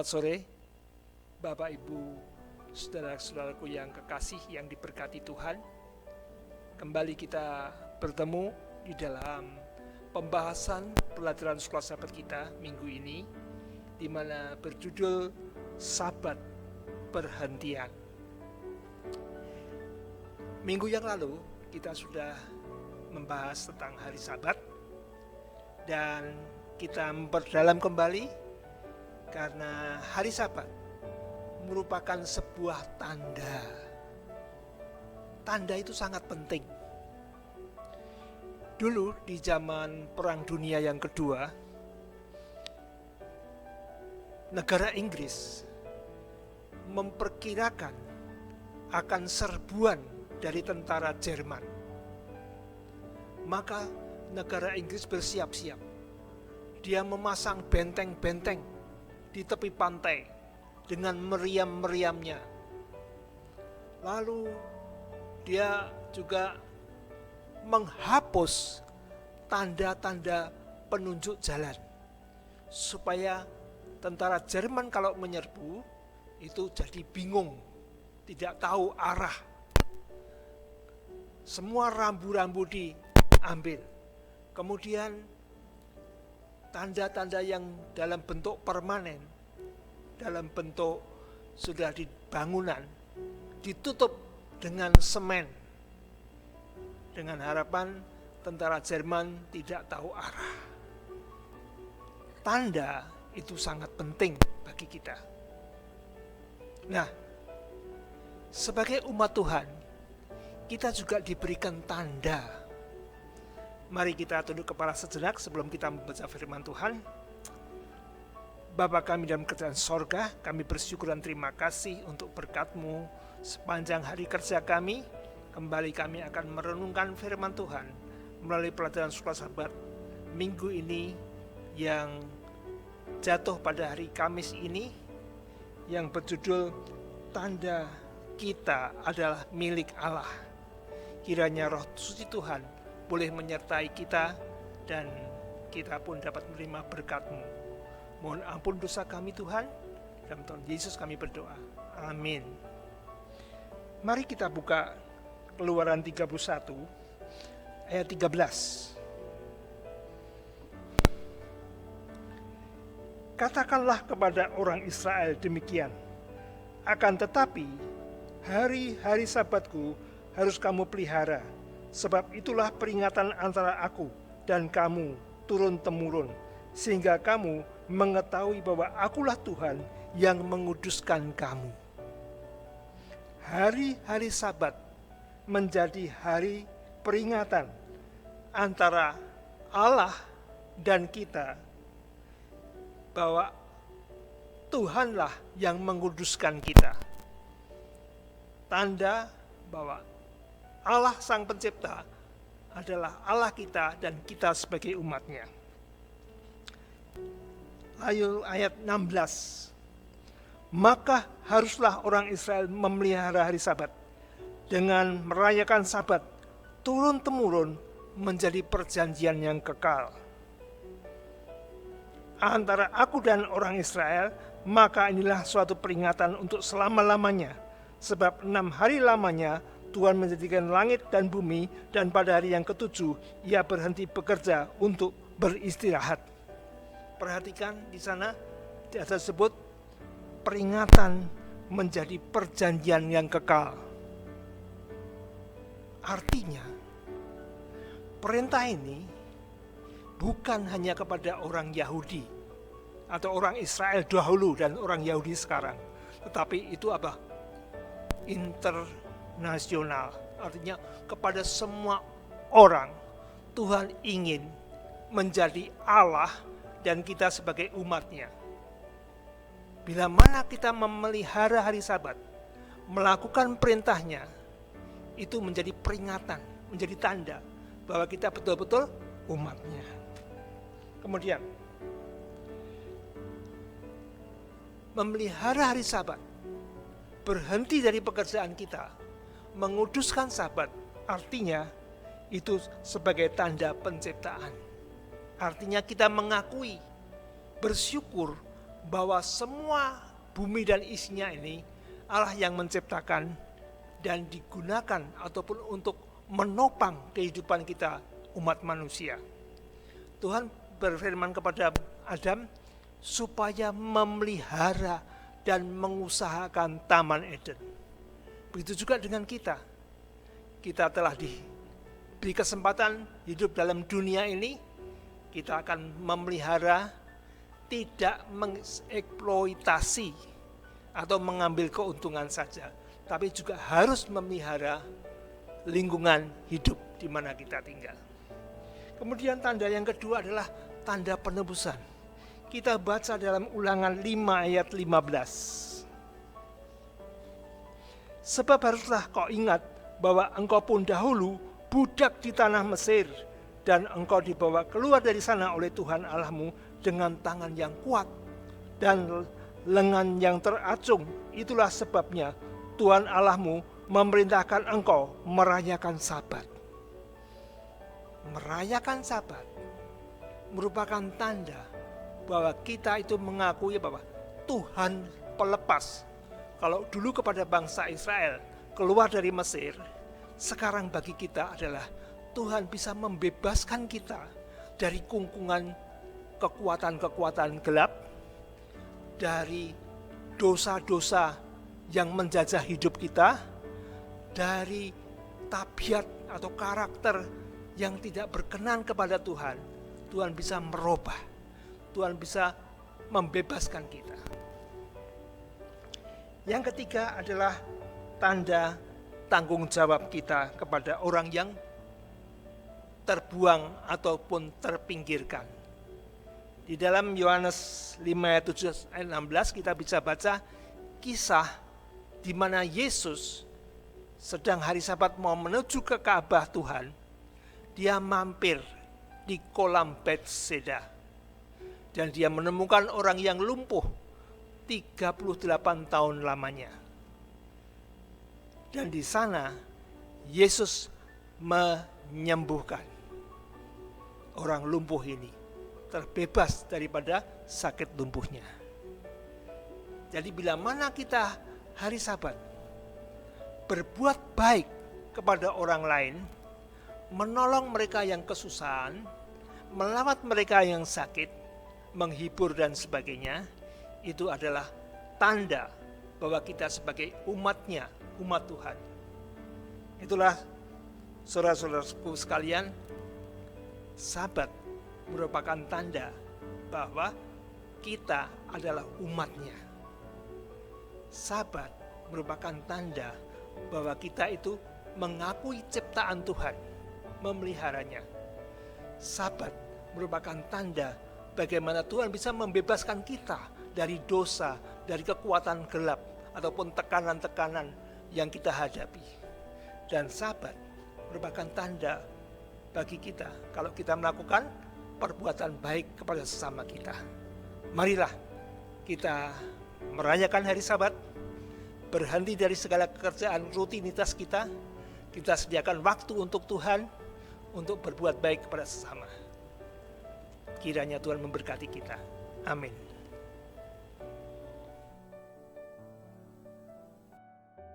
Selamat sore, Bapak, Ibu, saudara-saudaraku yang kekasih, yang diberkati Tuhan. Kembali kita bertemu di dalam pembahasan pelajaran sekolah sahabat kita minggu ini, di mana berjudul Sabat Perhentian. Minggu yang lalu kita sudah membahas tentang hari Sabat, dan kita memperdalam kembali karena hari Sabat merupakan sebuah tanda. Tanda itu sangat penting. Dulu di zaman Perang Dunia yang kedua, negara Inggris memperkirakan akan serbuan dari tentara Jerman. Maka negara Inggris bersiap-siap. Dia memasang benteng-benteng di tepi pantai dengan meriam-meriamnya. Lalu dia juga menghapus tanda-tanda penunjuk jalan supaya tentara Jerman kalau menyerbu itu jadi bingung, tidak tahu arah. Semua rambu-rambu diambil. Kemudian tanda-tanda yang dalam bentuk permanen, dalam bentuk sudah di bangunan, ditutup dengan semen, dengan harapan tentara Jerman tidak tahu arah. Tanda itu sangat penting bagi kita. Nah, sebagai umat Tuhan, kita juga diberikan tanda. Mari kita tunduk kepala sejenak sebelum kita membaca firman Tuhan. Bapa kami dalam kerajaan sorga, kami bersyukur dan terima kasih untuk berkat-Mu sepanjang hari kerja kami. Kembali kami akan merenungkan firman Tuhan melalui pelajaran sekolah sahabat minggu ini yang jatuh pada hari Kamis ini, yang berjudul Tanda Kita Adalah Milik Allah. Kiranya Roh Suci Tuhan boleh menyertai kita dan kita pun dapat menerima berkat-Mu. Mohon ampun dosa kami Tuhan, dalam Tuhan Yesus kami berdoa. Amin. Mari kita buka Keluaran 31 ayat 13. Katakanlah kepada orang Israel demikian, akan tetapi hari-hari Sabatku harus kamu pelihara, sebab itulah peringatan antara aku dan kamu turun-temurun, sehingga kamu mengetahui bahwa akulah Tuhan yang menguduskan kamu. Hari-hari Sabat menjadi hari peringatan antara Allah dan kita, bahwa Tuhanlah yang menguduskan kita. Tanda bahwa Allah Sang Pencipta adalah Allah kita dan kita sebagai umatnya. Lalu ayat 16. Maka haruslah orang Israel memelihara hari Sabat dengan merayakan Sabat turun-temurun menjadi perjanjian yang kekal antara aku dan orang Israel. Maka inilah suatu peringatan untuk selama-lamanya, sebab 6 hari lamanya Tuhan menjadikan langit dan bumi, dan pada hari yang ketujuh Ia berhenti bekerja untuk beristirahat. Perhatikan di sana ada sebut peringatan menjadi perjanjian yang kekal. Artinya perintah ini bukan hanya kepada orang Yahudi atau orang Israel dahulu dan orang Yahudi sekarang, tetapi itu apa? Internasional. Artinya kepada semua orang. Tuhan ingin menjadi Allah dan kita sebagai umatnya. Bila mana kita memelihara hari Sabat, melakukan perintahnya, itu menjadi peringatan, menjadi tanda bahwa kita betul-betul umatnya. Kemudian memelihara hari Sabat, berhenti dari pekerjaan kita, menguduskan Sabat, artinya itu sebagai tanda penciptaan. Artinya kita mengakui, bersyukur bahwa semua bumi dan isinya ini Allah yang menciptakan dan digunakan ataupun untuk menopang kehidupan kita umat manusia. Tuhan berfirman kepada Adam supaya memelihara dan mengusahakan Taman Eden. Begitu juga dengan kita. Kita telah diberi kesempatan hidup dalam dunia ini. Kita akan memelihara, tidak mengeksploitasi atau mengambil keuntungan saja, tapi juga harus memelihara lingkungan hidup di mana kita tinggal. Kemudian tanda yang kedua adalah tanda penebusan. Kita baca dalam Ulangan 5 ayat 15. Sebab haruslah kau ingat bahwa engkau pun dahulu budak di tanah Mesir, dan engkau dibawa keluar dari sana oleh Tuhan Allahmu dengan tangan yang kuat dan lengan yang teracung. Itulah sebabnya Tuhan Allahmu memerintahkan engkau merayakan Sabat. Merayakan Sabat merupakan tanda bahwa kita itu mengakui bahwa Tuhan pelepas. Kalau dulu kepada bangsa Israel keluar dari Mesir, sekarang bagi kita adalah Tuhan bisa membebaskan kita dari kungkungan kekuatan-kekuatan gelap, dari dosa-dosa yang menjajah hidup kita, dari tabiat atau karakter yang tidak berkenan kepada Tuhan. Tuhan bisa merubah, Tuhan bisa membebaskan kita. Yang ketiga adalah tanda tanggung jawab kita kepada orang yang terbuang ataupun terpinggirkan. Di dalam Yohanes 5 ayat 7 ayat 16 kita bisa baca kisah di mana Yesus sedang hari Sabat mau menuju ke Ka'bah Tuhan. Dia mampir di kolam Betseda dan dia menemukan orang yang lumpuh 38 tahun lamanya. Dan di sana Yesus menyembuhkan orang lumpuh ini, terbebas daripada sakit lumpuhnya. Jadi bila mana kita hari Sabat berbuat baik kepada orang lain, menolong mereka yang kesusahan, melawat mereka yang sakit, menghibur dan sebagainya, itu adalah tanda bahwa kita sebagai umatnya, umat Tuhan. Itulah saudara-saudaraku sekalian, Sabat merupakan tanda bahwa kita adalah umatnya. Sabat merupakan tanda bahwa kita itu mengakui ciptaan Tuhan, memeliharanya. Sabat merupakan tanda bagaimana Tuhan bisa membebaskan kita dari dosa, dari kekuatan gelap, ataupun tekanan-tekanan yang kita hadapi. Dan Sabat merupakan tanda bagi kita kalau kita melakukan perbuatan baik kepada sesama kita. Marilah kita merayakan hari Sabat, berhenti dari segala pekerjaan rutinitas kita sediakan waktu untuk Tuhan, untuk berbuat baik kepada sesama. Kiranya Tuhan memberkati kita. Amin.